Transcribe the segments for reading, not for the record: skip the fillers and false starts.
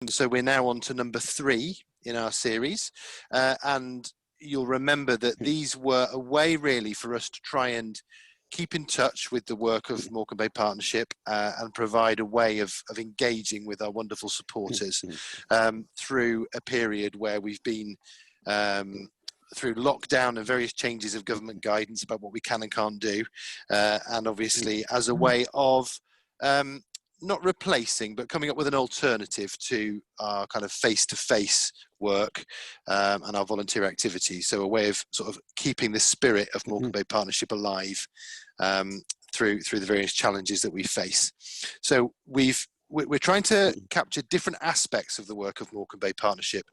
so we're now on to number 3 in our series, and you'll remember that these were a way really for us to try and keep in touch with the work of Morecambe Bay Partnership and provide a way of engaging with our wonderful supporters through a period where we've been through lockdown and various changes of government guidance about what we can and can't do, and obviously as a way of not replacing, but coming up with an alternative to our kind of face-to-face work and our volunteer activities. So a way of sort of keeping the spirit of Morecambe Bay Partnership alive through the various challenges that we face. So we're trying to capture different aspects of the work of Morecambe Bay Partnership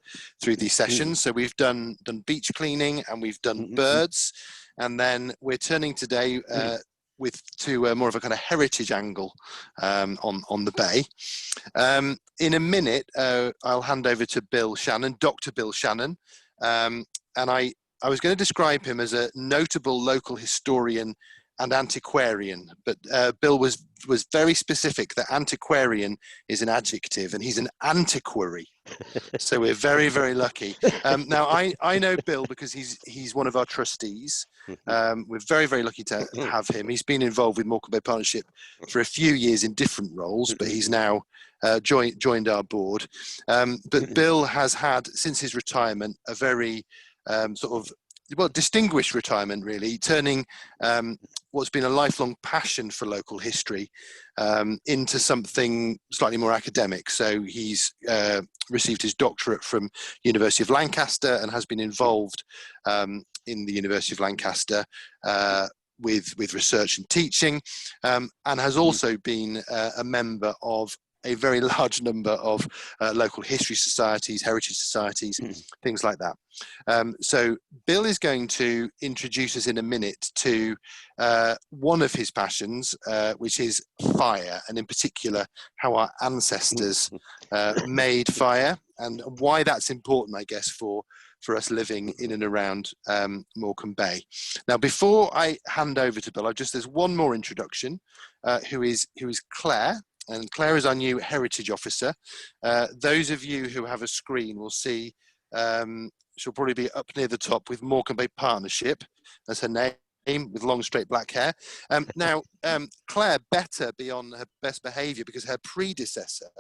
through these sessions. So we've done beach cleaning, and we've done birds, and then we're turning today to more of a kind of heritage angle on the bay. In a minute, I'll hand over to Bill Shannon, Dr. Bill Shannon, and I was going to describe him as a notable local historian and antiquarian, but Bill was very specific that antiquarian is an adjective, and he's an antiquary. So we're very, very lucky. Now I know Bill because he's one of our trustees. We're very, very lucky to have him. He's been involved with Morecambe Bay Partnership for a few years in different roles, but he's now joined our board. But Bill has had, since his retirement, a very distinguished retirement, really, turning what's been a lifelong passion for local history into something slightly more academic. So he's received his doctorate from University of Lancaster and has been involved in the University of Lancaster with research and teaching, and has also been a member of a very large number of local history societies, heritage societies, things like that. So Bill is going to introduce us in a minute to one of his passions, which is fire, and in particular how our ancestors made fire, and why that's important, I guess, for us living in and around Morecambe Bay. Now, before I hand over to Bill, there's one more introduction, who is Claire. And Claire is our new heritage officer. Those of you who have a screen will see she'll probably be up near the top with Morecambe Bay Partnership as her name, with long straight black hair. Now, Claire better be on her best behaviour, because her predecessor,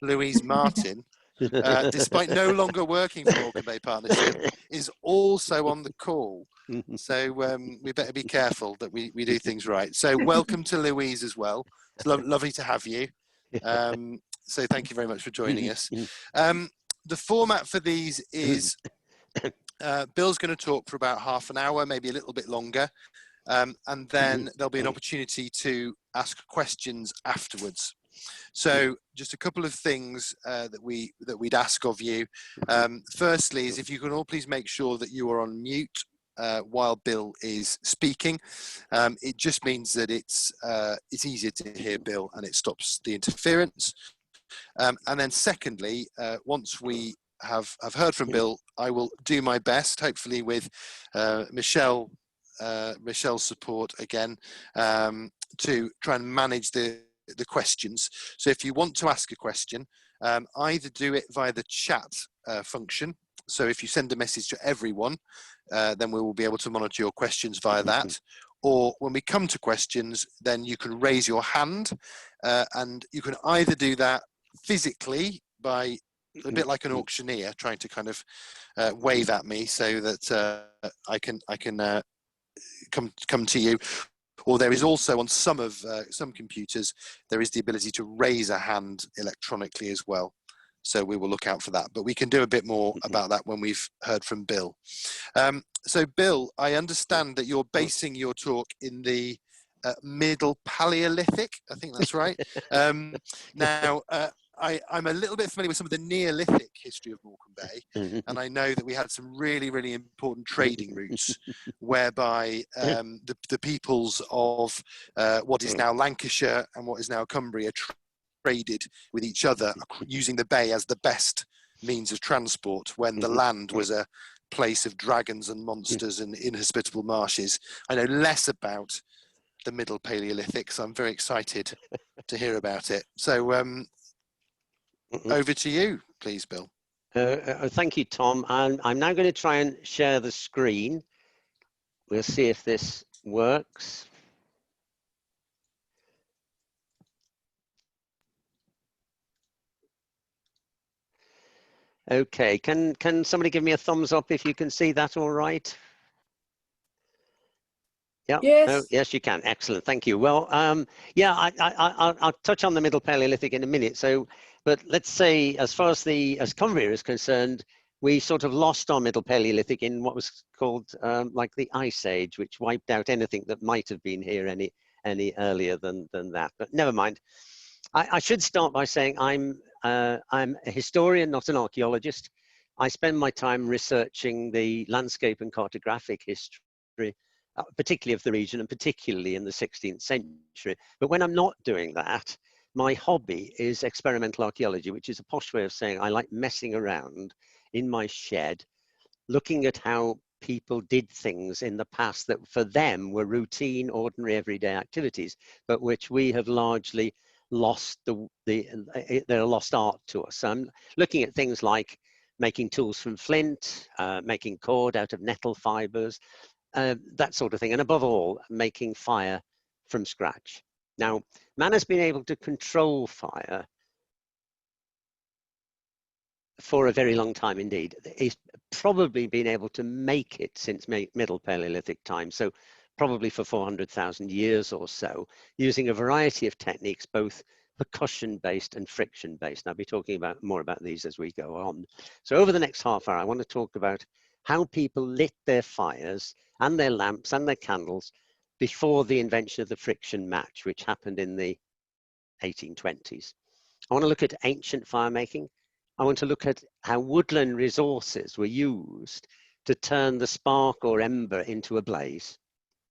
Louise Martin, despite no longer working for Morecambe Bay Partnership, is also on the call. So we better be careful that we do things right. So welcome to Louise as well. It's lovely to have you. So thank you very much for joining us. The format for these is Bill's going to talk for about half an hour, maybe a little bit longer. And then there'll be an opportunity to ask questions afterwards. So just a couple of things that we'd ask of you. Firstly is if you can all please make sure that you are on mute while Bill is speaking. It just means that it's easier to hear Bill, and it stops the interference. And then secondly, once we have heard from Bill, I will do my best, hopefully with Michelle's support again, to try and manage the questions. So if you want to ask a question, either do it via the chat function. So if you send a message to everyone, then we will be able to monitor your questions via that. Or when we come to questions, then you can raise your hand, and you can either do that physically by a bit like an auctioneer trying to kind of wave at me so that I can come to you. Or there is also on some computers, there is the ability to raise a hand electronically as well. So we will look out for that. But we can do a bit more about that when we've heard from Bill. So Bill, I understand that you're basing your talk in the Middle Palaeolithic. I think that's right. Now, I'm a little bit familiar with some of the Neolithic history of Morecambe Bay, and I know that we had some really, really important trading routes whereby the peoples of what is now Lancashire and what is now Cumbria traded with each other, using the bay as the best means of transport when the land was a place of dragons and monsters and inhospitable marshes. I know less about the Middle Paleolithic, so I'm very excited to hear about it. So over to you, please, Bill. Thank you, Tom. I'm now going to try and share the screen. We'll see if this works. Okay, can somebody give me a thumbs up if you can see that all right? Yeah. Yes. Oh, yes, you can. Excellent. Thank you. Well, yeah, I'll touch on the Middle Paleolithic in a minute. So, but let's say as far as Cumbria is concerned, we sort of lost our Middle Paleolithic in what was called like the Ice Age, which wiped out anything that might have been here any earlier than that. But never mind. I should start by saying I'm a historian, not an archaeologist. I spend my time researching the landscape and cartographic history, particularly of the region and particularly in the 16th century. But when I'm not doing that, my hobby is experimental archaeology, which is a posh way of saying I like messing around in my shed, looking at how people did things in the past that for them were routine, ordinary, everyday activities, but which we have largely lost they're lost art to us. So I'm looking at things like making tools from flint, making cord out of nettle fibers, that sort of thing, and above all, making fire from scratch. Now, man has been able to control fire for a very long time indeed. He's probably been able to make it since Middle Paleolithic time, so probably for 400,000 years or so, using a variety of techniques, both percussion-based and friction-based. And I'll be talking more about these as we go on. So over the next half hour, I want to talk about how people lit their fires and their lamps and their candles before the invention of the friction match, which happened in the 1820s. I want to look at ancient fire making. I want to look at how woodland resources were used to turn the spark or ember into a blaze.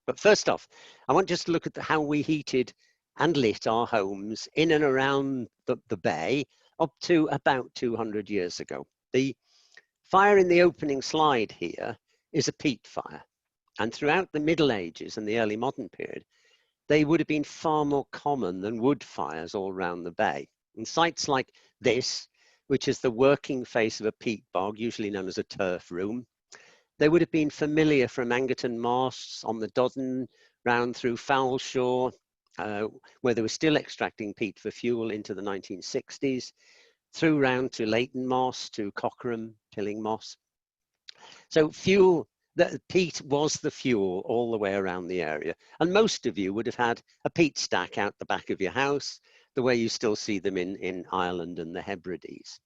But first off, I want just to look at how we heated and lit our homes in and around the bay up to about 200 years ago. The fire in the opening slide here is a peat fire. And throughout the Middle Ages and the early modern period, they would have been far more common than wood fires all around the bay. And sites like this, which is the working face of a peat bog, usually known as a turf room, they would have been familiar from Angerton Marsh on the Dodden, round through Foulshaw, where they were still extracting peat for fuel into the 1960s, through round to Leighton Moss, to Cockerham, Tilling Moss. So fuel, the peat was the fuel all the way around the area. And most of you would have had a peat stack out the back of your house, the way you still see them in Ireland and the Hebrides.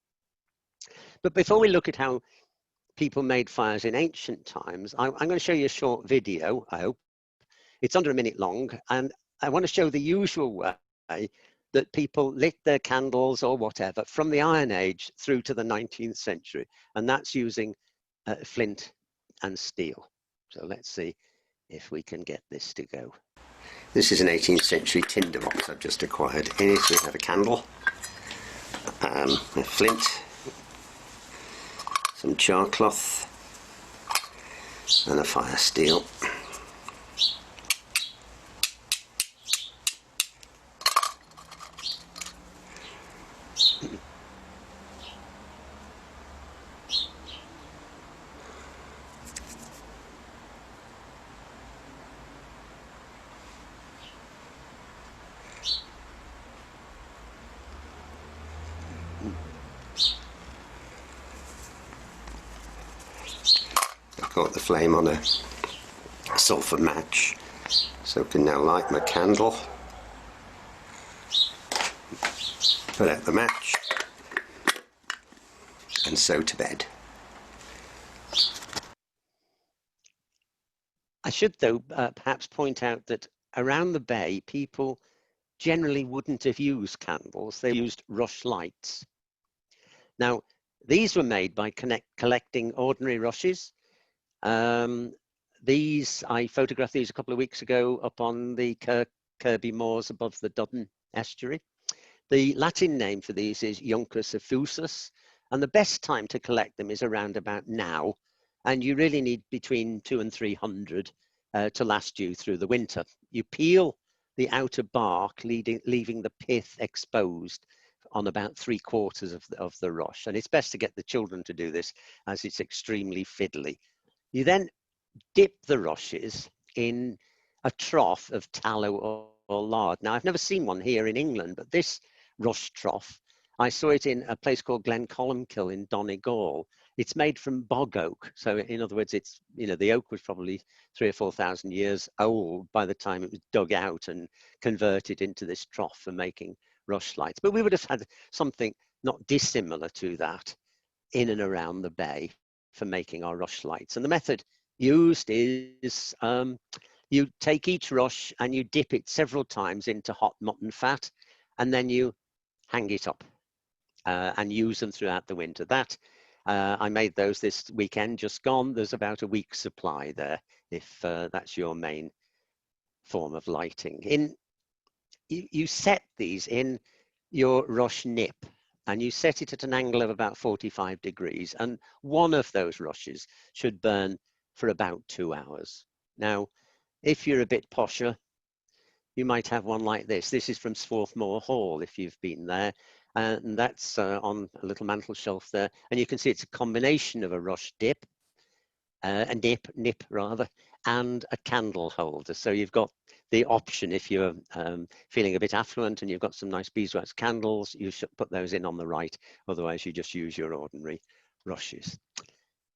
But before we look at how people made fires in ancient times, I'm going to show you a short video, I hope. It's under a minute long, and I want to show the usual way that people lit their candles or whatever from the Iron Age through to the 19th century, and that's using flint and steel. So let's see if we can get this to go. This is an 18th century tinder box I've just acquired. In it we have a candle, a flint, some char cloth, and a fire steel. I've got the flame on a sulphur match, so I can now light my candle, put out the match, and so to bed. I should, though, perhaps point out that around the bay, people generally wouldn't have used candles. They used rush lights. Now, these were made by collecting ordinary rushes. I photographed these a couple of weeks ago up on the Kirby Moors above the Dodden estuary. The Latin name for these is Juncus effusus, and the best time to collect them is around about now, and you really need between 200 and 300 to last you through the winter. You peel the outer bark, leaving the pith exposed on about 3/4 of the rush. And it's best to get the children to do this, as it's extremely fiddly. You then dip the rushes in a trough of tallow or lard. Now, I've never seen one here in England, but this rush trough, I saw it in a place called Glencolumkill in Donegal. It's made from bog oak. So in other words, it's, you know, the oak was probably 3,000 or 4,000 years old by the time it was dug out and converted into this trough for making rush lights. But we would have had something not dissimilar to that in and around the bay for making our rush lights. And the method used is you take each rush and you dip it several times into hot mutton fat, and then you hang it up and use them throughout the winter. That I made those this weekend, just gone. There's about a week's supply there, if that's your main form of lighting. You set these in your rush nip, and you set it at an angle of about 45 degrees, and one of those rushes should burn for about 2 hours. Now, if you're a bit posher, you might have one like this. This is from Swarthmore Hall, if you've been there, and that's on a little mantel shelf there, and you can see it's a combination of a rush dip, a nip rather, and a candle holder. So you've got the option, if you're feeling a bit affluent and you've got some nice beeswax candles, you should put those in on the right. Otherwise, you just use your ordinary rushes.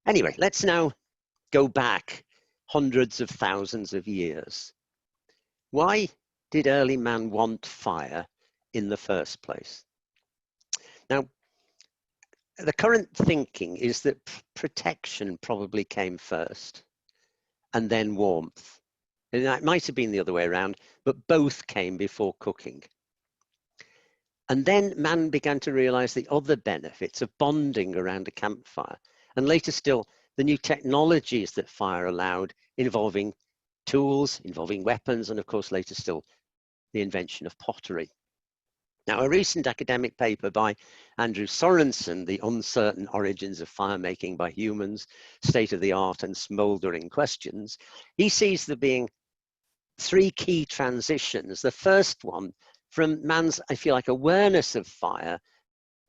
Anyway, let's now go back hundreds of thousands of years. Why did early man want fire in the first place? Now, the current thinking is that protection probably came first, and then warmth. And that might have been the other way around, but both came before cooking. And then man began to realize the other benefits of bonding around a campfire. And later still, the new technologies that fire allowed, involving tools, involving weapons, and of course later still, the invention of pottery. Now, a recent academic paper by Andrew Sorensen, The Uncertain Origins of Firemaking by Humans, State of the Art and Smouldering Questions, he sees there being 3 key transitions. The first one, from man's, I feel like, awareness of fire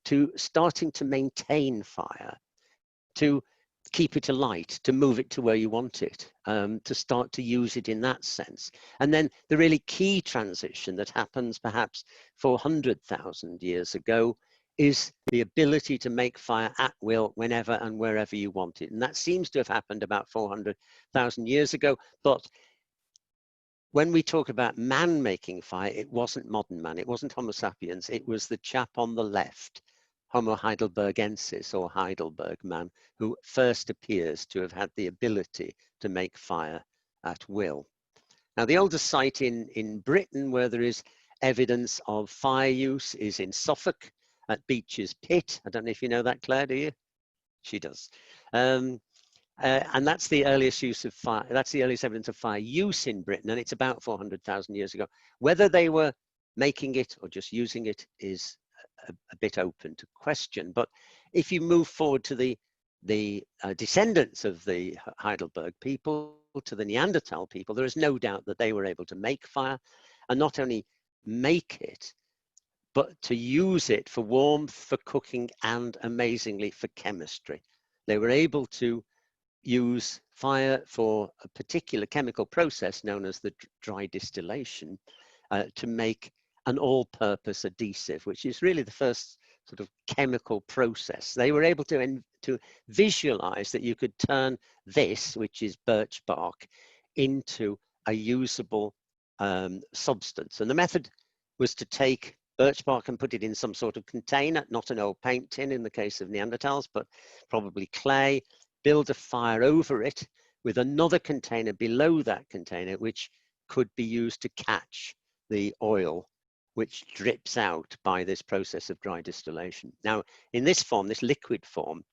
to starting to maintain fire, to keep it alight, to move it to where you want it, to start to use it in that sense. And then the really key transition that happens perhaps 400,000 years ago is the ability to make fire at will whenever and wherever you want it. And that seems to have happened about 400,000 years ago. But when we talk about man making fire, it wasn't modern man, it wasn't Homo sapiens, it was the chap on the left, Homo heidelbergensis, or Heidelberg man, who first appears to have had the ability to make fire at will. Now, the oldest site in Britain where there is evidence of fire use is in Suffolk at Beech's Pit. I don't know if you know that, Claire, do you? She does. And that's the earliest use of fire. That's the earliest evidence of fire use in Britain, and it's about 400,000 years ago. Whether they were making it or just using it is a bit open to question. But if you move forward to the descendants of the Heidelberg people, to the Neanderthal people, there is no doubt that they were able to make fire, and not only make it, but to use it for warmth, for cooking, and amazingly for chemistry. They were able to use fire for a particular chemical process known as the dry distillation to make an all-purpose adhesive, which is really the first sort of chemical process. They were able to visualize that you could turn this, which is birch bark, into a usable substance. And the method was to take birch bark and put it in some sort of container, not an old paint tin in the case of Neanderthals, but probably clay, build a fire over it with another container below that container, which could be used to catch the oil which drips out by this process of dry distillation. Now, in this form, this liquid form,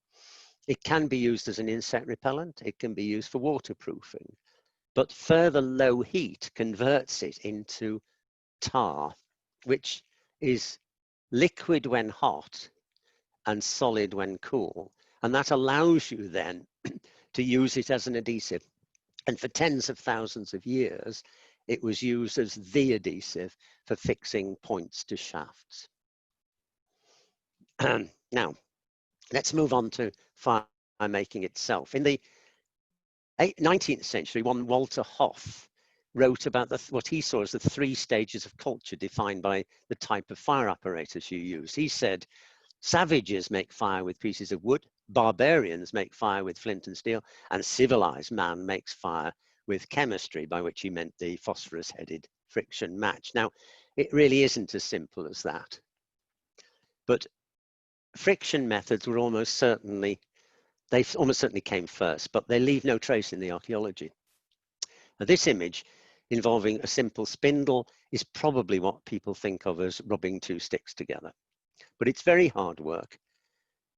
it can be used as an insect repellent, it can be used for waterproofing, but further low heat converts it into tar, which is liquid when hot and solid when cool. And that allows you then to use it as an adhesive. And for tens of thousands of years, it was used as the adhesive for fixing points to shafts. Now, let's move on to fire making itself. In the 19th century, one Walter Hoff wrote about what he saw as the 3 stages of culture defined by the type of fire apparatus you use. He said, savages make fire with pieces of wood, barbarians make fire with flint and steel, and civilized man makes fire with chemistry, by which he meant the phosphorus-headed friction match. Now, it really isn't as simple as that. But friction methods were almost certainly came first, but they leave no trace in the archaeology. Now, this image involving a simple spindle is probably what people think of as rubbing 2 sticks together, but it's very hard work.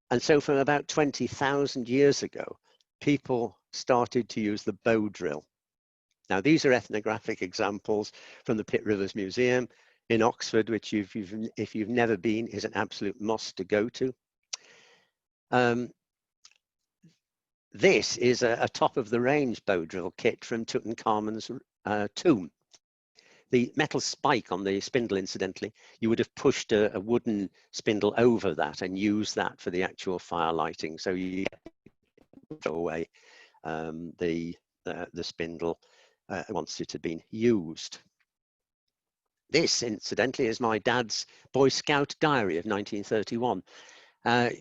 And so from about 20,000 years ago, people started to use the bow drill. Now, these are ethnographic examples from the Pitt Rivers Museum in Oxford, which if you've never been, is an absolute must to go to. This is a top-of-the-range bow drill kit from Tutankhamun's tomb. The metal spike on the spindle, incidentally, you would have pushed a wooden spindle over that and used that for the actual fire lighting. So you throw away the spindle once it had been used. This, incidentally, is my dad's Boy Scout diary of 1931.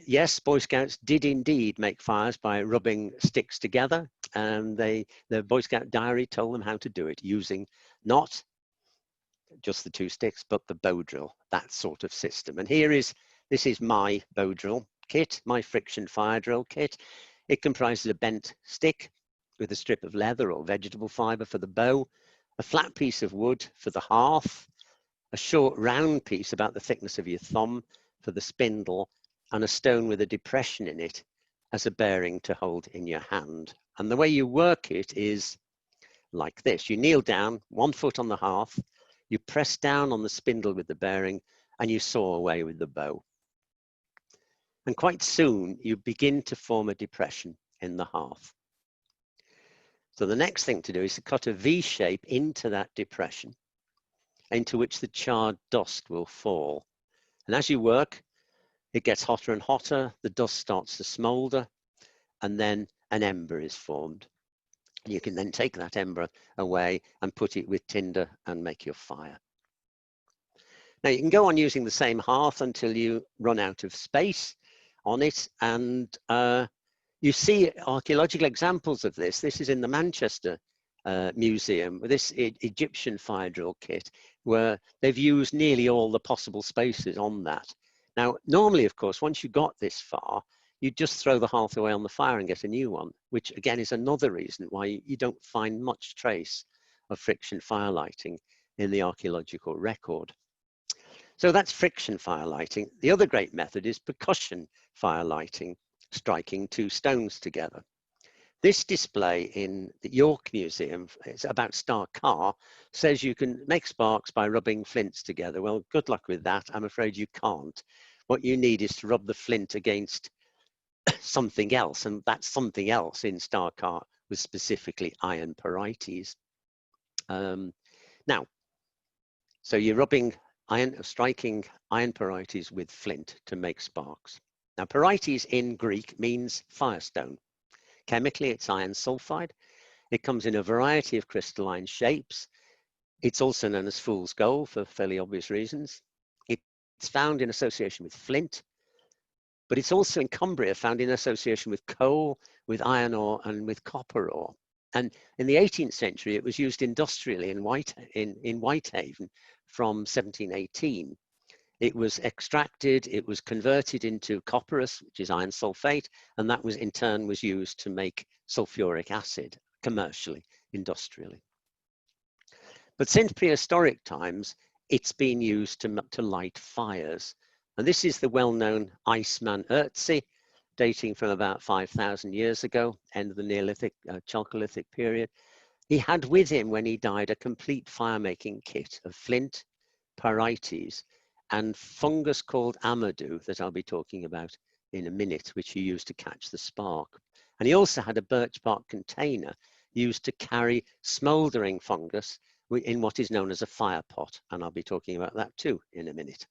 Yes, Boy Scouts did indeed make fires by rubbing sticks together, and the Boy Scout diary told them how to do it using not just the 2 sticks, but the bow drill, that sort of system. And this is my bow drill kit, my friction fire drill kit. It comprises a bent stick with a strip of leather or vegetable fiber for the bow, a flat piece of wood for the hearth, a short round piece about the thickness of your thumb for the spindle, and a stone with a depression in it as a bearing to hold in your hand. And the way you work it is like this. You kneel down, 1 foot on the hearth, you press down on the spindle with the bearing, and you saw away with the bow. And quite soon, you begin to form a depression in the hearth. So the next thing to do is to cut a V shape into that depression, into which the charred dust will fall. And as you work, it gets hotter and hotter, the dust starts to smolder, and then an ember is formed. You can then take that ember away and put it with tinder and make your fire. Now, you can go on using the same hearth until you run out of space on it, and you see archaeological examples of this. This is in the Manchester Museum, this Egyptian fire drill kit, where they've used nearly all the possible spaces on that. Now, normally, of course, once you got this far, you just throw the hearth away on the fire and get a new one, which again is another reason why you don't find much trace of friction fire lighting in the archaeological record. So that's friction fire lighting. The other great method is percussion fire lighting, striking 2 stones together. This display in the York Museum, it's about Star Car, says you can make sparks by rubbing flints together. Well, good luck with that. I'm afraid you can't. What you need is to rub the flint against something else, and that something else in Star Car was specifically iron parites. Now, so you're striking iron parites with flint to make sparks. Now, parites in Greek means firestone. Chemically, it's iron sulfide. It comes in a variety of crystalline shapes. It's also known as fool's gold for fairly obvious reasons. It's found in association with flint, but it's also in Cumbria found in association with coal, with iron ore, and with copper ore. And in the 18th century, it was used industrially in Whitehaven from 1718. It was extracted, it was converted into copperas, which is iron sulfate, and that was in turn was used to make sulfuric acid commercially, industrially. But since prehistoric times, it's been used to light fires. And this is the well-known Iceman Ötzi, dating from about 5,000 years ago, end of the Neolithic, Chalcolithic period. He had with him, when he died, a complete fire-making kit of flint, parites, and fungus called amadou that I'll be talking about in a minute, which he used to catch the spark. And he also had a birch bark container used to carry smouldering fungus in what is known as a fire pot, and I'll be talking about that too in a minute.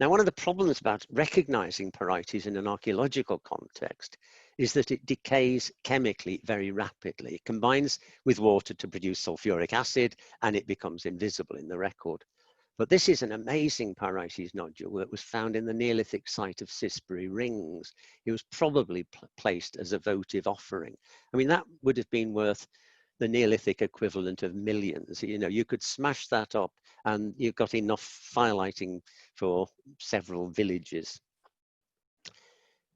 Now, one of the problems about recognizing parietes in an archaeological context is that it decays chemically very rapidly. It combines with water to produce sulfuric acid, and it becomes invisible in the record. But this is an amazing parietes nodule that was found in the Neolithic site of Sisbury Rings. It was probably placed as a votive offering. I mean, that would have been worth the Neolithic equivalent of millions. You know, you could smash that up and you've got enough firelighting for several villages.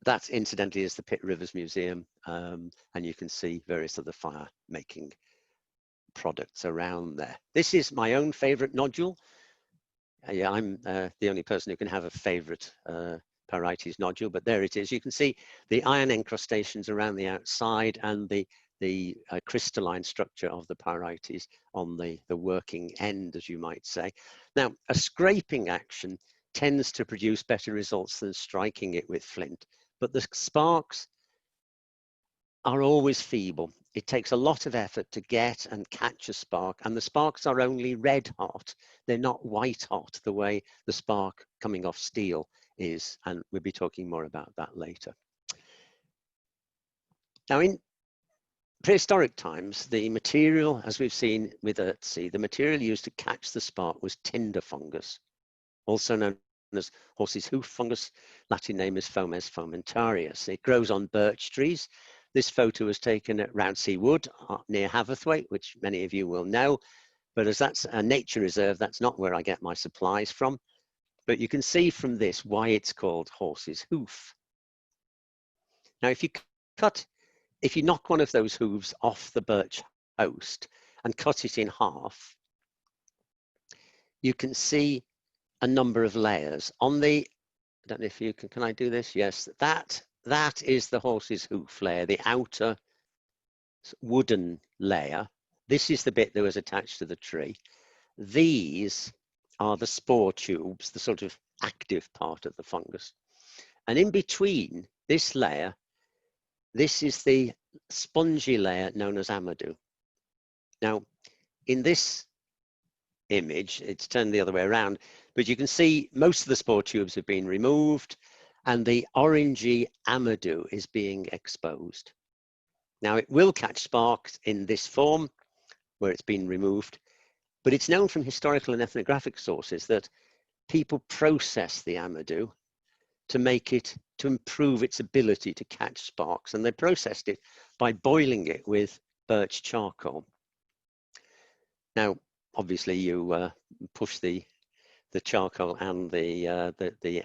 That, incidentally, is the Pitt Rivers Museum, and you can see various other fire making products around there. This is my own favorite nodule. Yeah, I'm the only person who can have a favorite parietes nodule, but there it is. You can see the iron encrustations around the outside and the crystalline structure of the parietes on the working end, as you might say. Now, a scraping action tends to produce better results than striking it with flint, but the sparks are always feeble. It takes a lot of effort to get and catch a spark, and the sparks are only red hot. They're not white hot the way the spark coming off steel is, and we'll be talking more about that later. Now, in prehistoric times, the material, as we've seen with Earthsea, the material used to catch the spark was tinder fungus, also known as horse's hoof fungus. Latin name is Fomes fomentarius. It grows on birch trees. This photo was taken at Roundsea Wood near Haverthwaite, which many of you will know, but as that's a nature reserve, that's not where I get my supplies from. But you can see from this why it's called horse's hoof. Now, if you knock one of those hooves off the birch host and cut it in half, you can see a number of layers. On the, I don't know if you can I do this? Yes, that is the horse's hoof layer, the outer wooden layer. This is the bit that was attached to the tree. These are the spore tubes, the sort of active part of the fungus. And in between this layer, this is the spongy layer known as amadou. Now, in this image, it's turned the other way around, but you can see most of the spore tubes have been removed and the orangey amadou is being exposed. Now, it will catch sparks in this form where it's been removed, but it's known from historical and ethnographic sources that people process the amadou to make it, to improve its ability to catch sparks, and they processed it by boiling it with birch charcoal. Now, obviously, you push the charcoal and the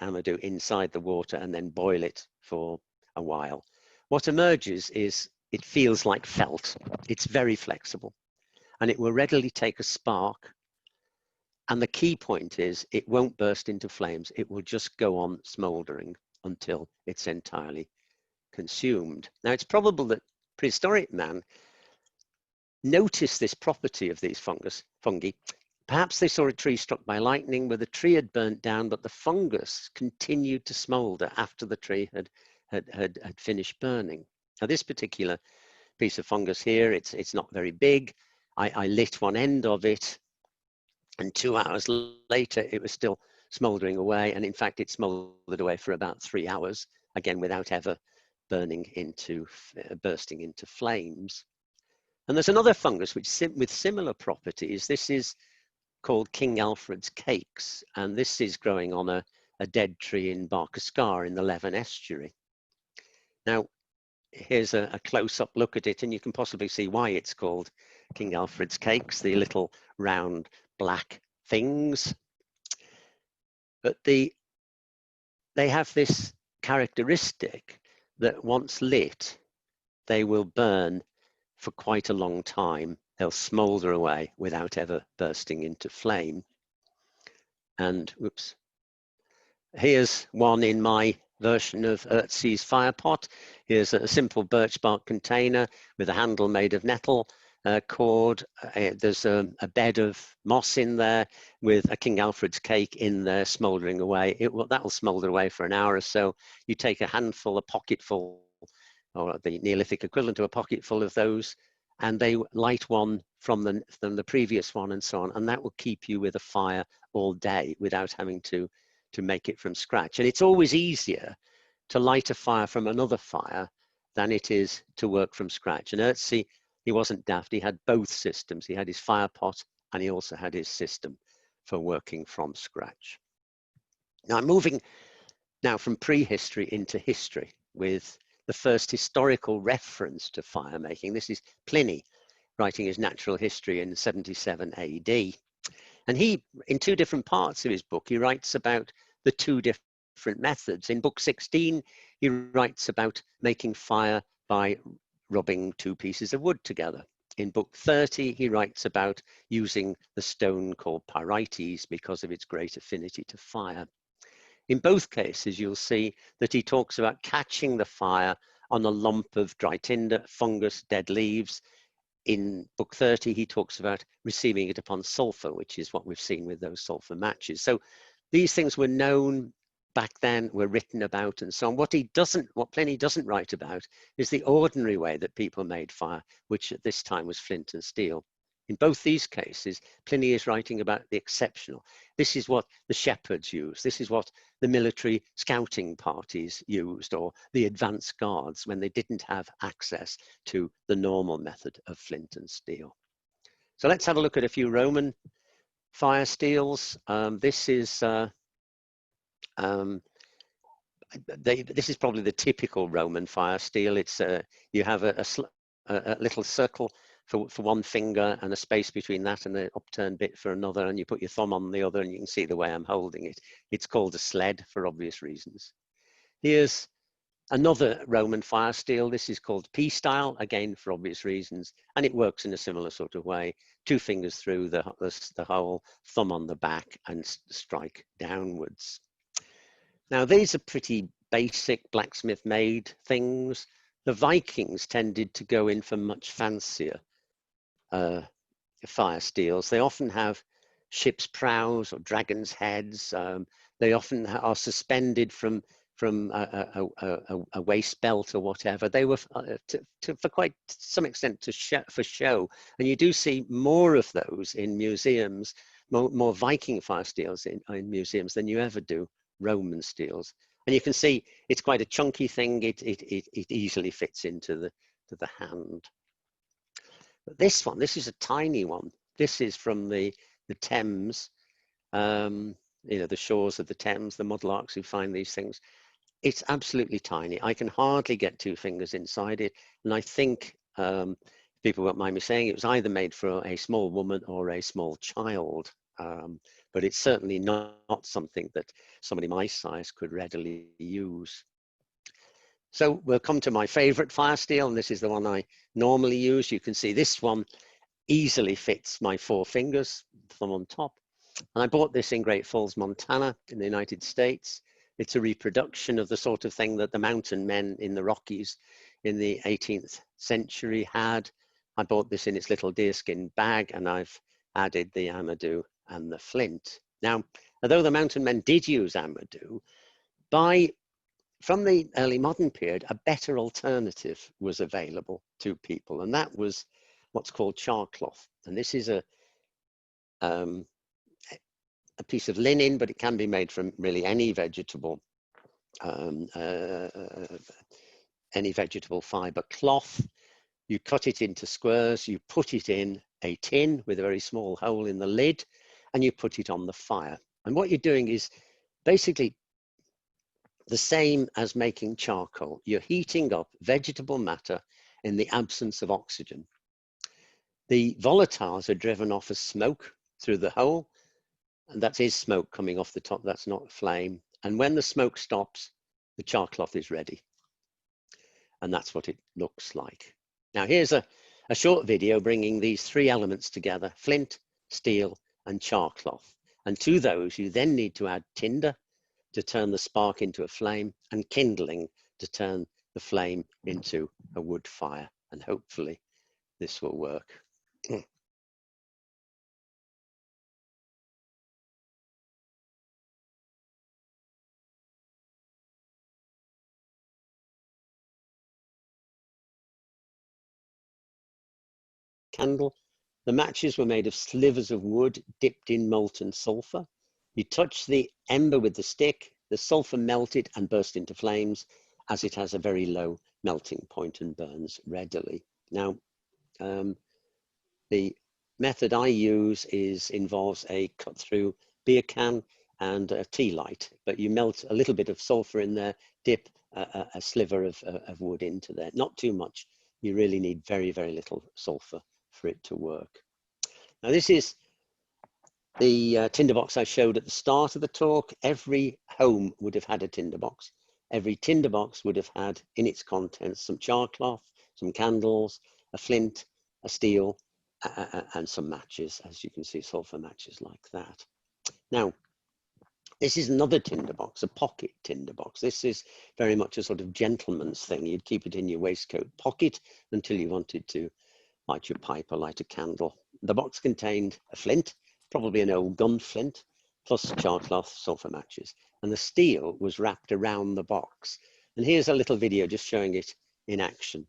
amadou inside the water and then boil it for a while. What emerges is it feels like felt. It's very flexible, and it will readily take a spark. And the key point is it won't burst into flames. It will just go on smouldering until it's entirely consumed. Now, it's probable that prehistoric man noticed this property of these fungi. Perhaps they saw a tree struck by lightning where the tree had burnt down, but the fungus continued to smolder after the tree had finished burning. Now, this particular piece of fungus here, it's not very big. I lit one end of it, and 2 hours later, it was still smoldering away. And in fact, it smoldered away for about 3 hours, again, without ever bursting into flames. And there's another fungus which with similar properties. This is called King Alfred's cakes, and this is growing on a dead tree in Barker in the Leven estuary. Now, here's a close-up look at it, and you can possibly see why it's called King Alfred's cakes, the little round black things. But they have this characteristic that once lit, they will burn for quite a long time. They'll smolder away without ever bursting into flame. And whoops, here's one in my version of Earthsea's fire pot. Here's a simple birch bark container with a handle made of nettle cord. There's a bed of moss in there with a King Alfred's cake in there smouldering away. That'll smolder away for an hour or so. You take a handful, a pocketful, or the Neolithic equivalent to a pocketful of those, and they light one from the previous one and so on, and that will keep you with a fire all day without having to to make it from scratch. And it's always easier to light a fire from another fire than it is to work from scratch. And Ötzi, he wasn't daft. He had both systems. He had his fire pot and he also had his system for working from scratch. Now I'm moving now from prehistory into history with the first historical reference to fire making. This is Pliny writing his natural history in 77 AD. And he, in two different parts of his book, he writes about the two different methods. In book 16, he writes about making fire by rubbing two pieces of wood together. In book 30, he writes about using the stone called pyrites because of its great affinity to fire. In both cases, you'll see that he talks about catching the fire on a lump of dry tinder, fungus, dead leaves. In book 30, he talks about receiving it upon sulfur, which is what we've seen with those sulfur matches. So these things were known back then, were written about and so on. What Pliny doesn't write about is the ordinary way that people made fire, which at this time was flint and steel. In both these cases, Pliny is writing about the exceptional. This is what the shepherds used. This is what the military scouting parties used, or the advance guards when they didn't have access to the normal method of flint and steel. So let's have a look at a few Roman fire steels. This is probably the typical Roman fire steel. It's you have a little circle for one finger and a space between that and the upturned bit for another, and you put your thumb on the other and you can see the way I'm holding it. It's called a sled for obvious reasons. Here's another Roman fire steel. This is called P-style, again for obvious reasons, and it works in a similar sort of way. Two fingers through the hole, thumb on the back, and strike downwards. Now these are pretty basic blacksmith made things. The Vikings tended to go in for much fancier fire steels. They often have ship's prows or dragon's heads. They often are suspended from a waist belt or whatever. They were for quite some extent for show. And you do see more of those in museums, more Viking fire steels in museums than you ever do Roman steels. And you can see it's quite a chunky thing. It easily fits into the hand. But this is a tiny one. This is from the Thames, you know, the shores of the Thames, the mudlarks who find these things. It's absolutely tiny. I can hardly get two fingers inside it. And I think, people won't mind me saying, it was either made for a small woman or a small child. But it's certainly not something that somebody my size could readily use. So we'll come to my favorite fire steel, and this is the one I normally use. You can see this one easily fits my 4 fingers, thumb on top. And I bought this in Great Falls, Montana in the United States. It's a reproduction of the sort of thing that the mountain men in the Rockies in the 18th century had. I bought this in its little deerskin bag, and I've added the amadou and the flint. Now, although the mountain men did use amadou, from the early modern period, a better alternative was available to people, and that was what's called charcloth. And this is a piece of linen, but it can be made from really any vegetable fiber cloth. You cut it into squares, you put it in a tin with a very small hole in the lid, and you put it on the fire. And what you're doing is basically the same as making charcoal. You're heating up vegetable matter in the absence of oxygen. The volatiles are driven off as smoke through the hole, and that is smoke coming off the top, that's not flame. And when the smoke stops, the charcloth is ready. And that's what it looks like. Now here's a short video bringing these 3 elements together: flint, steel, and charcloth. And to those, you then need to add tinder to turn the spark into a flame, and kindling to turn the flame into a wood fire. And hopefully this will work. Candle. The matches were made of slivers of wood dipped in molten sulfur. You touch the ember with the stick, the sulfur melted and burst into flames, as it has a very low melting point and burns readily. Now, the method I use involves a cut through beer can and a tea light, but you melt a little bit of sulfur in there, dip a sliver of wood into there. Not too much. You really need very, very little sulfur for it to work. Now, this is the tinderbox I showed at the start of the talk. Every home would have had a tinderbox. Every tinderbox would have had in its contents some charcloth, some candles, a flint, a steel, and some matches, as you can see, sulfur matches like that. Now, this is another tinderbox, a pocket tinderbox. This is very much a sort of gentleman's thing. You'd keep it in your waistcoat pocket until you wanted to light your pipe or light a candle. The box contained a flint, probably an old gun flint, plus charcloth, sulfur matches. And the steel was wrapped around the box. And here's a little video just showing it in action.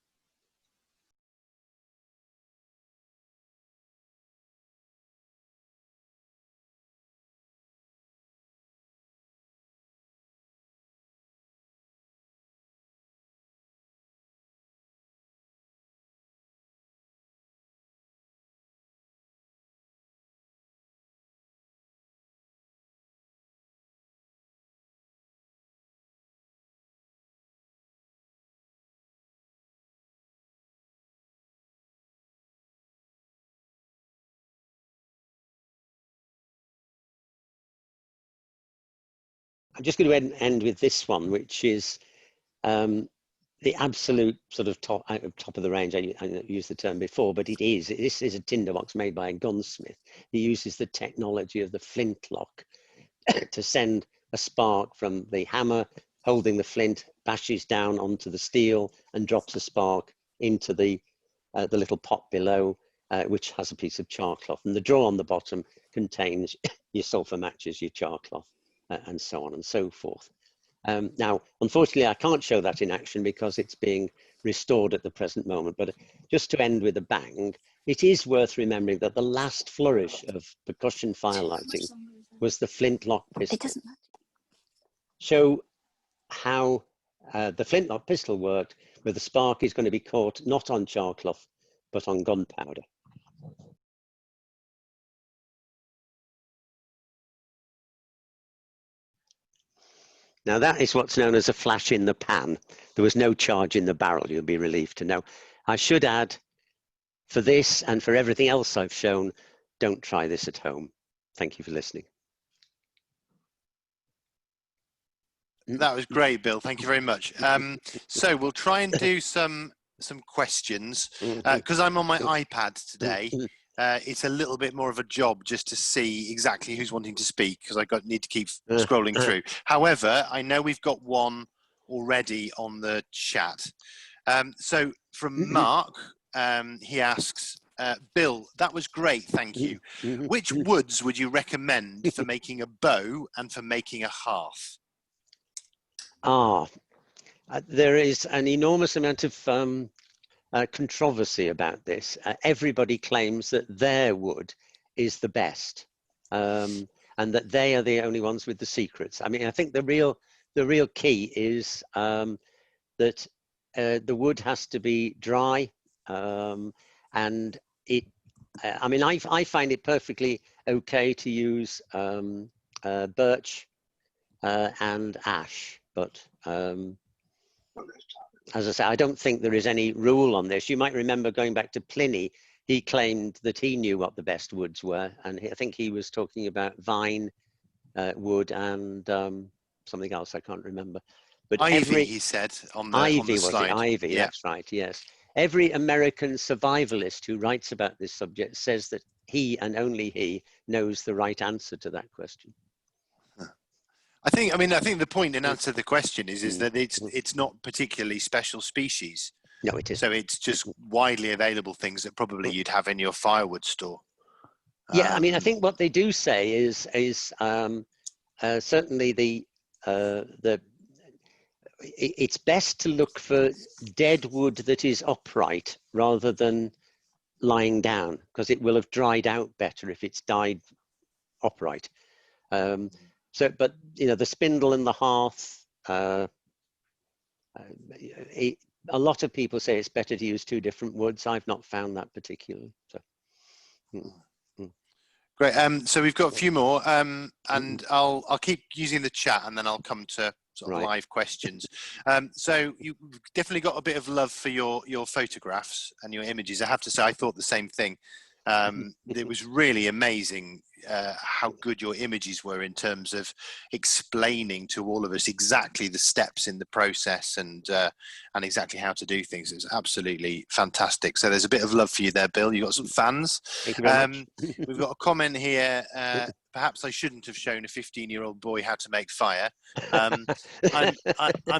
I'm just going to end with this one, which is the absolute sort of top of the range. I used the term before, but this is a tinderbox made by a gunsmith. He uses the technology of the flintlock to send a spark from the hammer holding the flint, bashes down onto the steel and drops a spark into the little pot below, which has a piece of charcloth. And the drawer on the bottom contains your sulfur matches, your charcloth, and so on and so forth. Now, unfortunately, I can't show that in action because it's being restored at the present moment. But just to end with a bang, it is worth remembering that the last flourish of percussion firelighting was the flintlock pistol. It doesn't matter. Show how the flintlock pistol worked, where the spark is going to be caught not on charcloth, but on gunpowder. Now that is what's known as a flash in the pan. There was no charge in the barrel, you'll be relieved to know. I should add, for this and for everything else I've shown, don't try this at home. Thank you for listening. That was great, Bill. Thank you very much. So we'll try and do some questions because I'm on my iPad today. It's a little bit more of a job just to see exactly who's wanting to speak because I need to keep scrolling through. However, I know we've got one already on the chat. So from Mark, he asks, Bill, that was great, thank you. Which woods would you recommend for making a bow and for making a hearth? There is an enormous amount of controversy about this. Everybody claims that their wood is the best, and that they are the only ones with the secrets. I mean, I think the real key is that the wood has to be dry, and it. I mean, I find it perfectly okay to use birch and ash, but as I say, I don't think there is any rule on this. You might remember going back to Pliny, he claimed that he knew what the best woods were. And I think he was talking about vine wood and something else I can't remember. But ivy, he said on the slide. Ivy, yeah. That's right, yes. Every American survivalist who writes about this subject says that he and only he knows the right answer to that question. I think the point in answer to the question is that it's not particularly special species. No, it isn't. So it's just widely available things that probably you'd have in your firewood store. Yeah, I mean, I think what they do say is certainly it's best to look for dead wood that is upright rather than lying down, because it will have dried out better if it's died upright. So, but you know, the spindle and the hearth. A lot of people say it's better to use 2 different woods. I've not found that particularly. So. Great. So we've got a few more, and I'll keep using the chat, and then I'll come to sort of live questions. So you've definitely got a bit of love for your photographs and your images. I have to say, I thought the same thing. It was really amazing how good your images were in terms of explaining to all of us exactly the steps in the process and exactly how to do things. It was absolutely fantastic. So there's a bit of love for you there, Bill. You've got some fans. Thank you very much. We've got a comment here. Perhaps I shouldn't have shown a 15-year-old boy how to make fire. I'm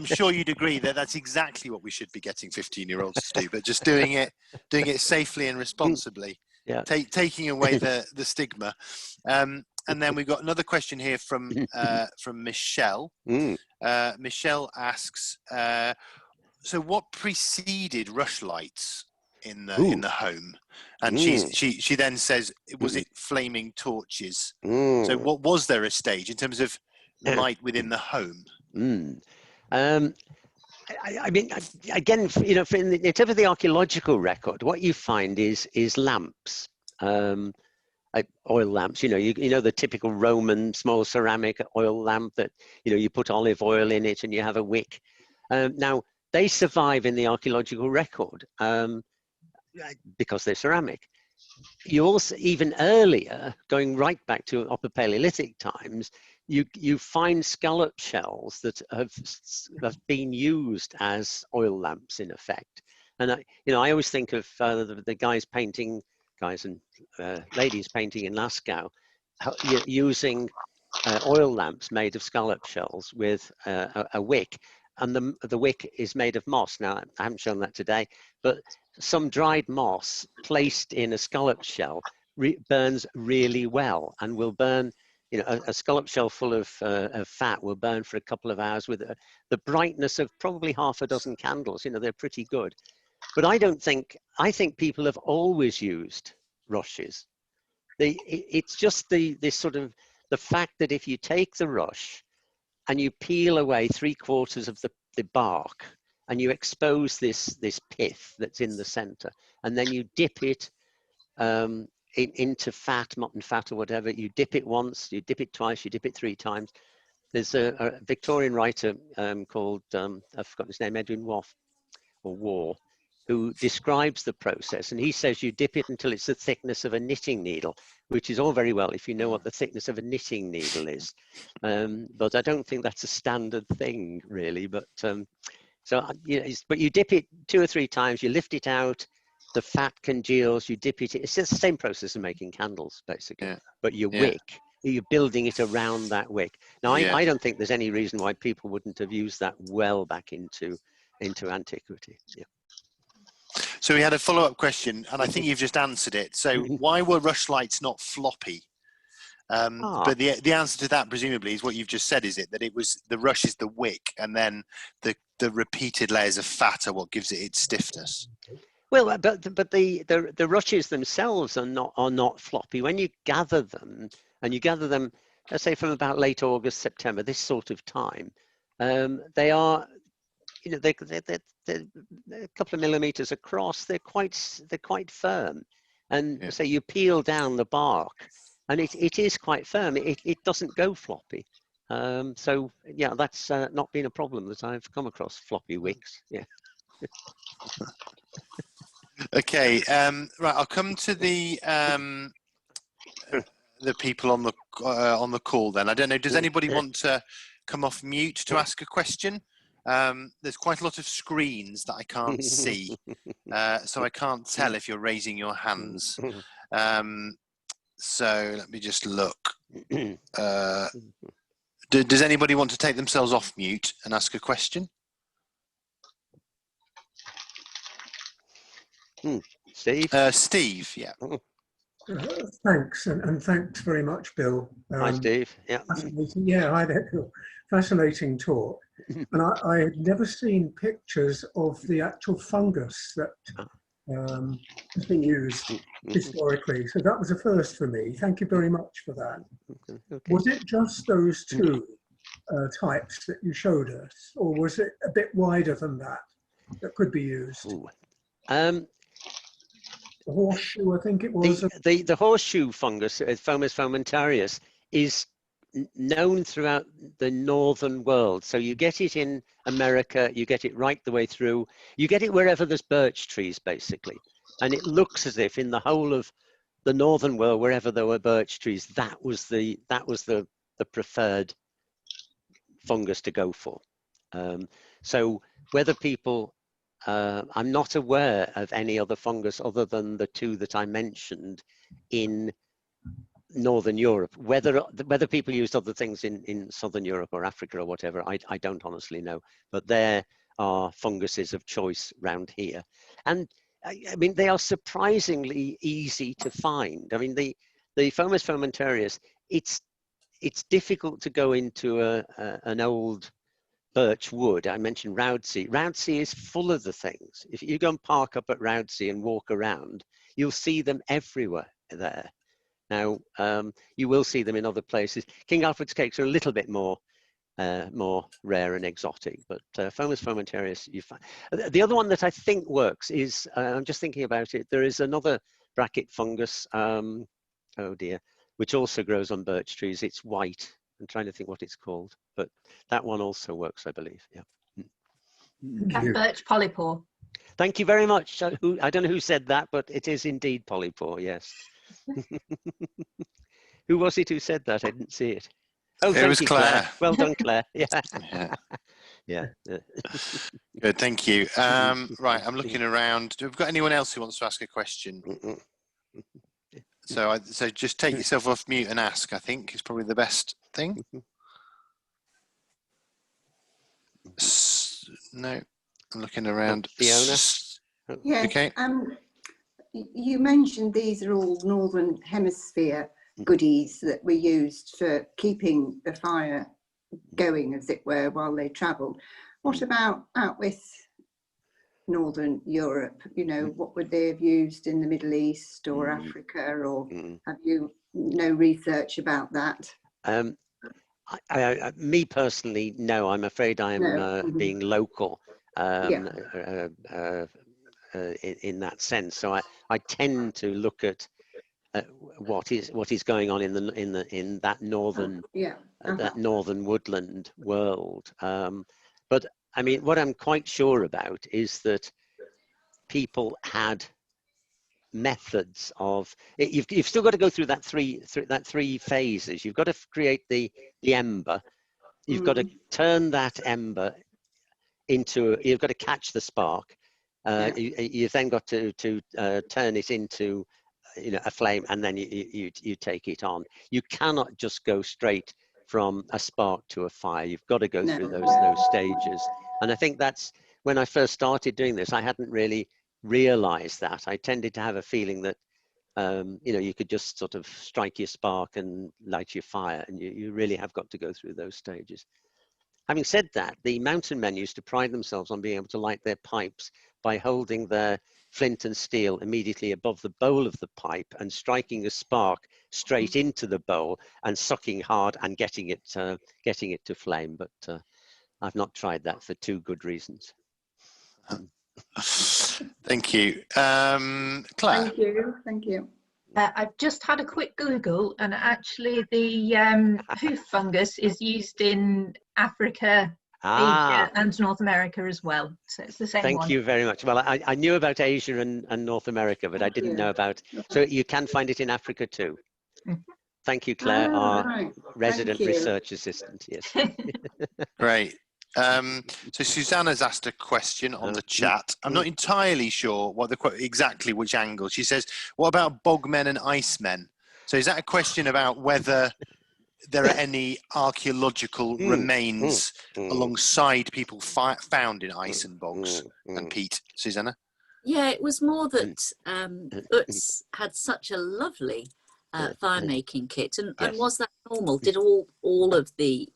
sure you'd agree that that's exactly what we should be getting 15-year-olds to do, but just doing it safely and responsibly. Yeah. Taking away the stigma. And then we've got another question here from Michelle. Michelle asks, so what preceded rushlights in the home? And she then says, was it flaming torches? So what was there a stage in terms of light within the home? I mean, again, you know, in terms of the archaeological record, what you find is lamps, oil lamps. You know the typical Roman small ceramic oil lamp that you put olive oil in it and you have a wick. Now they survive in the archaeological record because they're ceramic. You also, even earlier, going right back to Upper Paleolithic times, you find scallop shells that have been used as oil lamps in effect. And I always think of the guys and ladies painting in Lascaux, using oil lamps made of scallop shells with a wick, and the wick is made of moss. Now I haven't shown that today, but some dried moss placed in a scallop shell burns really well and will burn. A scallop shell full of fat will burn for a couple of hours with the brightness of probably half a dozen candles. They're pretty good. But I think people have always used rushes. It's just this sort of the fact that if you take the rush and you peel away 3/4 of the bark and you expose this pith that's in the center, and then you dip it into fat, mutton fat or whatever. You dip it once, you dip it twice, you dip it 3 times. There's a Victorian writer called, I've forgotten his name, Edwin Waugh, who describes the process, and he says you dip it until it's the thickness of a knitting needle, which is all very well if you know what the thickness of a knitting needle is. But I don't think that's a standard thing, really. But but you dip it 2 or 3 times, you lift it out, the fat congeals, you dip it. It's just the same process of making candles, basically. But your wick, you're building it around that wick. Now, I don't think there's any reason why people wouldn't have used that well back into antiquity. Yeah. So we had a follow-up question, and I think you've just answered it. So why were rushlights not floppy? But the answer to that presumably is what you've just said, is it? That it was the rush is the wick, and then the repeated layers of fat are what gives it its stiffness. Well, but the rushes themselves are not floppy. When you gather them, and you gather them, let's say from about late August, September, this sort of time, they are, they're a couple of millimeters across. They're quite firm, and so you peel down the bark, and it is quite firm. It doesn't go floppy. So yeah, that's not been a problem that I've come across, floppy wicks. Yeah. Okay, right. I'll come to the people on the call then. I don't know. Does anybody want to come off mute to ask a question? There's quite a lot of screens that I can't see, so I can't tell if you're raising your hands. So let me just look. Does anybody want to take themselves off mute and ask a question? Steve? Steve, yeah. Thanks, and thanks very much, Bill. Hi, Steve. Yeah. Yeah, hi there, Bill. Fascinating talk. And I had never seen pictures of the actual fungus that has been used historically. So that was a first for me. Thank you very much for that. Okay. Was it just those two types that you showed us, or was it a bit wider than that that could be used? Ooh. The horseshoe, I think it was. The horseshoe fungus, Fomus fomentarius, is known throughout the northern world. So you get it in America, you get it right the way through. You get it wherever there's birch trees, basically. And it looks as if in the whole of the northern world, wherever there were birch trees, that was the preferred fungus to go for. So whether people, I'm not aware of any other fungus other than the two that I mentioned in Northern Europe. Whether people used other things in Southern Europe or Africa or whatever, I don't honestly know. But there are funguses of choice round here. And I mean, they are surprisingly easy to find. I mean, the Fomus fomentarius, it's difficult to go into an old birch wood. I mentioned Roudsey. Roudsey is full of the things. If you go and park up at Roudsey and walk around, you'll see them everywhere there. Now, you will see them in other places. King Alfred's cakes are a little bit more rare and exotic, but Fomus fomentarius, you find. The other one that I think works is, I'm just thinking about it, there is another bracket fungus, oh dear, which also grows on birch trees. It's white. I'm trying to think what it's called, but that one also works, I believe. Yeah. Birch polypore. Thank you very much. I don't know who said that, but it is indeed polypore, yes. Who was it who said that? I didn't see it. Oh, it was you, Claire. Well done, Claire. Yeah. Yeah. Yeah. Good, thank you. Right, I'm looking around. Have we got anyone else who wants to ask a question? So just take yourself off mute and ask, I think, is probably the best thing. No, I'm looking around. Fiona? Yeah. Okay. You mentioned these are all Northern Hemisphere goodies that were used for keeping the fire going, as it were, while they travelled. What about out with Northern Europe? You know, what would they have used in the Middle East or Africa, or have you no research about that? Me personally, no. I'm afraid I am being local in that sense. So I tend to look at what is going on in that northern that northern woodland world. But I mean, what I'm quite sure about is that people had methods of you've still got to go through that three phases. You've got to create the ember. You've got to turn that ember into. You've got to catch the spark. You've then got to turn it into a flame, and then you take it on. You cannot just go straight from a spark to a fire. You've got to go through those stages. And I think that's when I first started doing this, I hadn't really realized that. I tended to have a feeling that you could just sort of strike your spark and light your fire, and you really have got to go through those stages. Having said that, the mountain men used to pride themselves on being able to light their pipes by holding their flint and steel immediately above the bowl of the pipe and striking a spark straight into the bowl and sucking hard and getting it to flame. But I've not tried that for two good reasons. Thank you. Claire? Thank you. I've just had a quick Google, and actually the hoof fungus is used in Africa, Asia and North America as well. So it's the same one. Thank you very much. Well, I knew about Asia and North America, but I didn't know about, so you can find it in Africa too. Thank you, Claire, our resident research assistant. Yes. Great. So Susanna's asked a question on the chat. I'm not entirely sure exactly which angle. She says, what about bogmen and icemen? So is that a question about whether there are any archaeological remains alongside people found in ice and bogs and peat? Susanna? Yeah, it was more that Utz had such a lovely fire making kit, and was that normal? Did all of the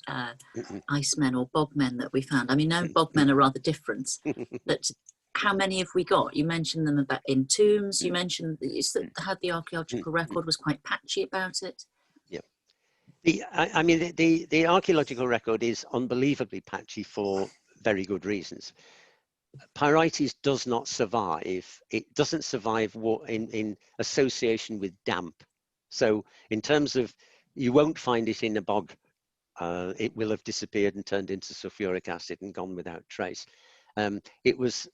icemen or bogmen that we found, I mean, no, bogmen are rather different, but how many have we got? You mentioned them about in tombs. You mentioned that you had the archaeological record was quite patchy about it. Yeah. I mean, the archaeological record is unbelievably patchy for very good reasons. Pyrites does not survive. It doesn't survive in association with damp. So in terms of, you won't find it in a bog. It will have disappeared and turned into sulfuric acid and gone without trace. It was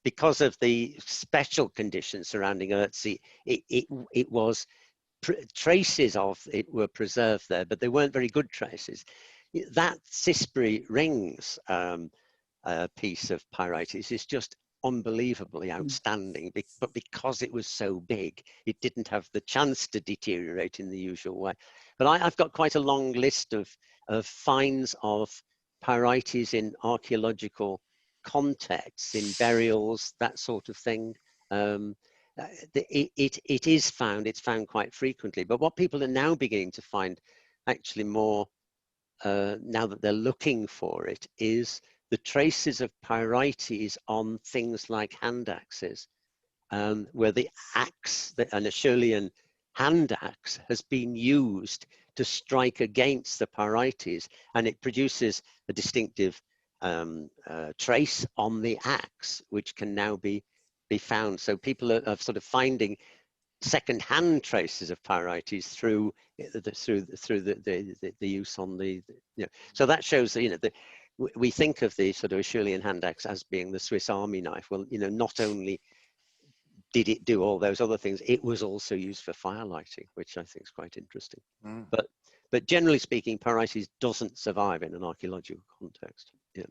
because of the special conditions surrounding Ötzi, it was traces of it were preserved there, but they weren't very good traces. That Cispri rings piece of pyrites is just unbelievably outstanding, but because it was so big, it didn't have the chance to deteriorate in the usual way. But I've got quite a long list of finds of pyrites in archaeological contexts, in burials, that sort of thing. It is found, it's found quite frequently, but what people are now beginning to find actually more, now that they're looking for it, is the traces of pyrites on things like hand axes, where the axe, an Acheulean hand axe, has been used to strike against the pyrites, and it produces a distinctive trace on the axe, which can now be found. So people are sort of finding second-hand traces of pyrites through the use on the, you know. So that shows that, you know, we think of the sort of Acheulean hand axe as being the Swiss Army knife. Well, you know, not only did it do all those other things, it was also used for firelighting, which I think is quite interesting. But generally speaking, pyrites doesn't survive in an archaeological context. Yeah.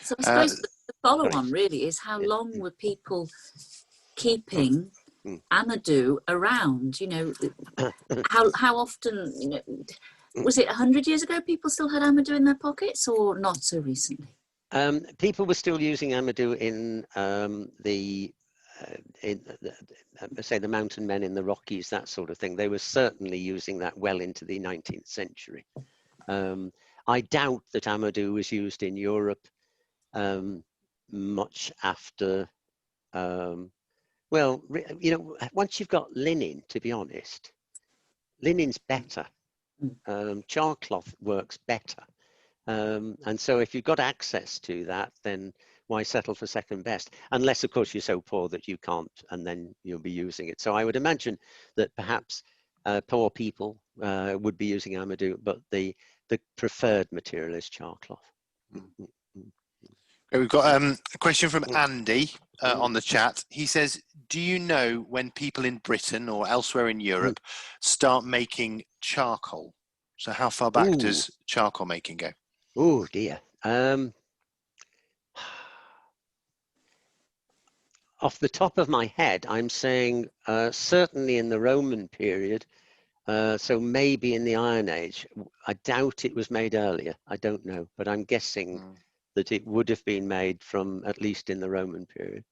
So I suppose the follow-on really is, how long were people keeping Amadou around? You know, how often, you know, was it 100 years ago people still had Amadou in their pockets, or not so recently? People were still using Amadou in say the mountain men in the Rockies, that sort of thing. They were certainly using that well into the 19th century. I doubt that Amadou was used in Europe much after, well, you know, once you've got linen, to be honest, linen's better. Charcloth works better. And so if you've got access to that, then why settle for second best? Unless, of course, you're so poor that you can't, and then you'll be using it. So I would imagine that perhaps poor people would be using Amadou, but the preferred material is charcloth. We've got a question from Andy on the chat. He says, do you know when people in Britain or elsewhere in Europe start making charcoal? So how far back does charcoal making go? Oh dear. Off the top of my head, I'm saying certainly in the Roman period, so maybe in the Iron Age. I doubt it was made earlier. I don't know, but I'm guessing that it would have been made from at least in the Roman period.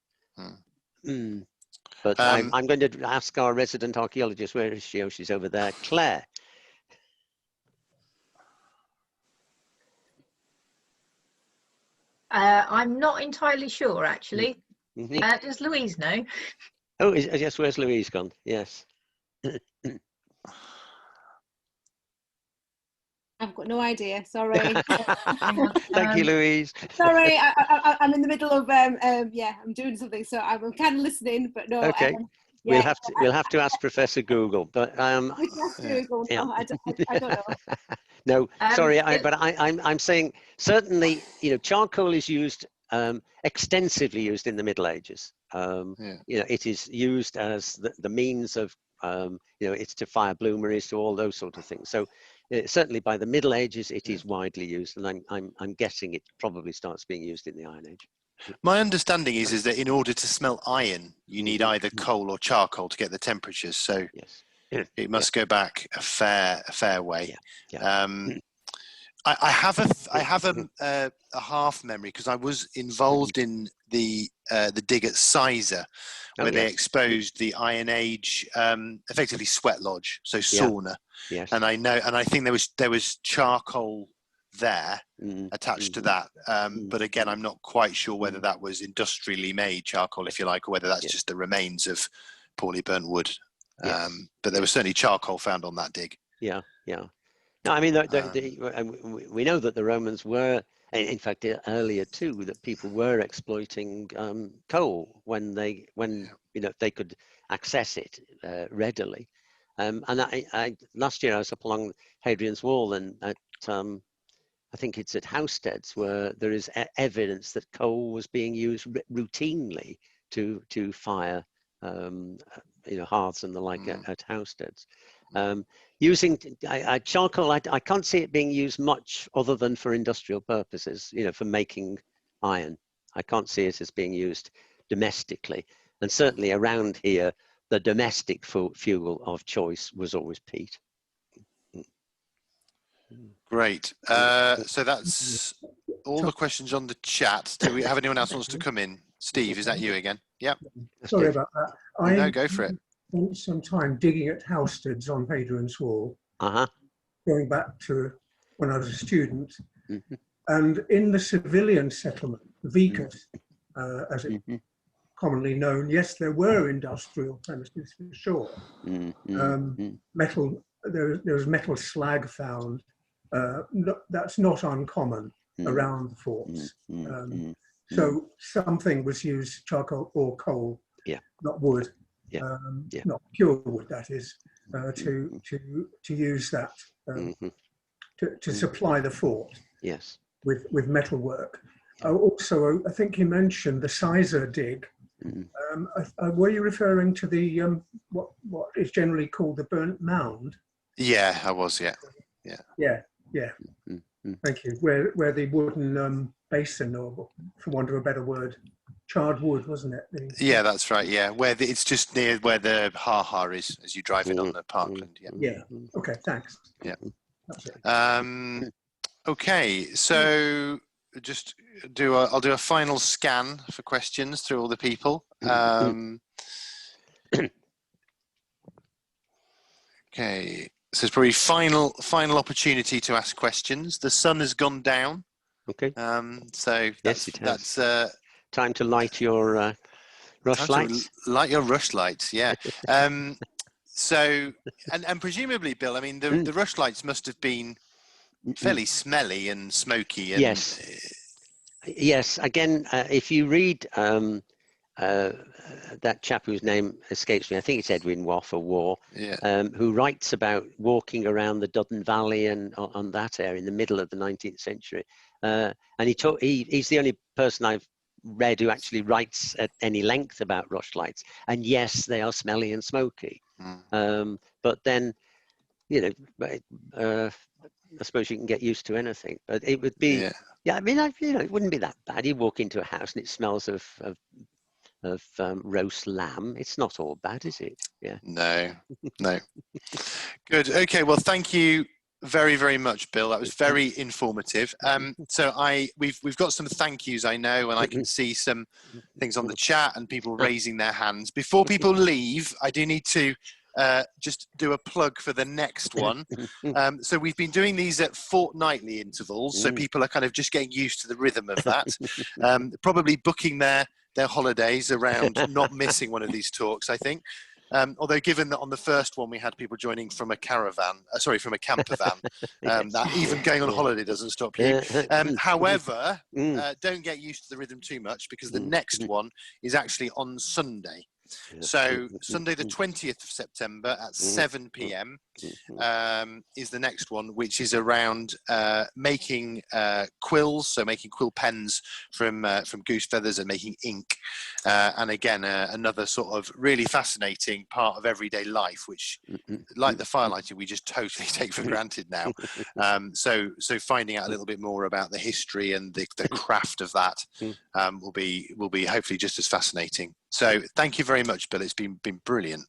But I'm going to ask our resident archaeologist, where is she? Oh, she's over there. Claire. I'm not entirely sure, actually. Does Louise know? Oh, yes, where's Louise gone? Yes. I've got no idea, sorry. Thank you, Louise. Sorry, I'm in the middle of, yeah, I'm doing something, so I'm kind of listening, but no. Okay. Yeah, we'll have to ask Professor Google, but Google, no, I don't know. No, sorry, but I'm saying certainly, you know, charcoal is used extensively used in the Middle Ages. You know, it is used as the means of, you know, it's to fire bloomeries, to all those sort of things. So certainly by the Middle Ages, it is widely used, and I'm guessing it probably starts being used in the Iron Age. My understanding is that in order to smelt iron, you need either coal or charcoal to get the temperatures. So it must go back a fair way. I have a half memory, because I was involved in the dig at Sizer, where they exposed the Iron Age, effectively sweat lodge, so sauna. And I think there was charcoal there attached to that. But again, I'm not quite sure whether that was industrially made charcoal, if you like, or whether that's just the remains of poorly burnt wood. But there was certainly charcoal found on that dig. Yeah. No, I mean, we know that the Romans were, in fact, earlier too, that people were exploiting coal when they could access it readily. And last year I was up along Hadrian's Wall, and at I think it's at Housesteads where there is evidence that coal was being used routinely to fire hearths and the like at Housesteads. Using charcoal, I can't see it being used much other than for industrial purposes, for making iron. I can't see it as being used domestically. And certainly around here, the domestic fuel of choice was always peat. Great. So that's all the questions on the chat. Do we have anyone else who wants to come in? Steve, is that you again? Yep. Sorry about that. No, go for it. Spent some time digging at Housesteads on Hadrian's Wall, going back to when I was a student. And in the civilian settlement, Vicus, as it commonly known, yes, there were industrial premises for sure. Metal, there was metal slag found. That's not uncommon around the forts. So something was used, charcoal or coal, not wood, not pure wood, that is, to use that to supply the fort. Yes. With metalwork. Also, I think you mentioned the Sizer dig. Were you referring to the what is generally called the burnt mound? Yeah, I was. Yeah. Thank you. Where the wooden basin, or for want of a better word, charred wood, wasn't it? Yeah, that's right. Yeah, where it's just near where the ha is as you drive in on the parkland. Yeah. Okay. Thanks. Yeah. Okay, so I'll do a final scan for questions through all the people. Okay, so it's probably final opportunity to ask questions. The sun has gone down. Okay. So that's time to light your rush lights. Light your rush lights, yeah. So and presumably, Bill, I mean the rush lights must have been fairly smelly and smoky. And, yes. Again, if you read that chap whose name escapes me, I think it's Edwin Waugh or Waugh, who writes about walking around the Duddon Valley and on that area in the middle of the 19th century. And he's the only person I've read who actually writes at any length about rushlights. And yes, they are smelly and smoky. But then, I suppose you can get used to anything, but it would be, I mean, it wouldn't be that bad. You walk into a house and it smells of roast lamb. It's not all bad, is it? Yeah. No. Good. Okay. Well, thank you very, very much, Bill. That was very informative. So we've got some thank yous, I know, and I can see some things on the chat and people raising their hands. Before people leave, I do need to just do a plug for the next one. So we've been doing these at fortnightly intervals, so people are kind of just getting used to the rhythm of that. Probably booking their holidays around not missing one of these talks, I think. Although given that on the first one we had people joining from a camper van, that even going on holiday doesn't stop you. However, don't get used to the rhythm too much, because the next one is actually on Sunday. So Sunday the 20th of September at 7 p.m. Is the next one, which is around making quills, so making quill pens from goose feathers and making ink. And again, another sort of really fascinating part of everyday life, which, like the firelighting, we just totally take for granted now. So finding out a little bit more about the history and the craft of that will be hopefully just as fascinating. So thank you very much, Bill. It's been brilliant.